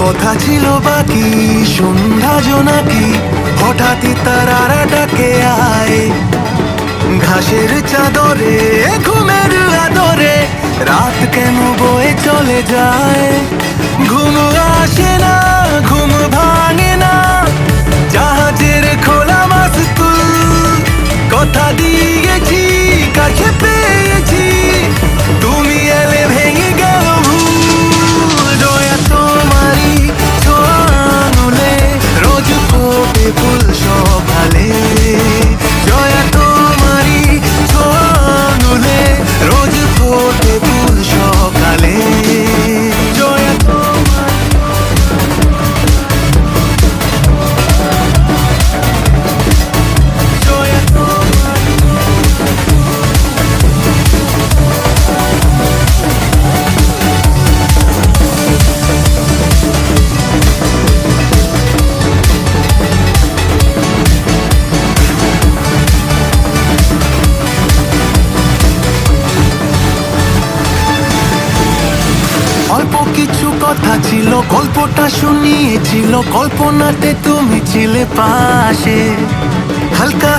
কথা ছিল বাকি সন্ধ্যা জোনাকি, হঠাৎই তারারা ডাকে আয়। ঘাসের চাদরে ঘুমের আদরে রাত কেন বয়ে চলে যায়। ঘুম আসে না, ঘুম ভাঙে না, জাহাজের খোলা মাস্তুল। কথা দিয়েছি, কাছে পেয়েছি, তুমি এলে ভেঙে গেল ভুল। দয়া তোমারই ছোঁয়া আঙুলে রোজ ফোটে ফুল সকালে। জয়া তোমারই ছোঁয়া আঙুলে রোজ ফোটে ফুল সকালে। জয়া তোমার জয়া তোমার অল্প কিছু কথা ছিল, গল্পটা শুনিয়েছিল, কল্পনাতে তুমি ছিলে পাশে। হালকা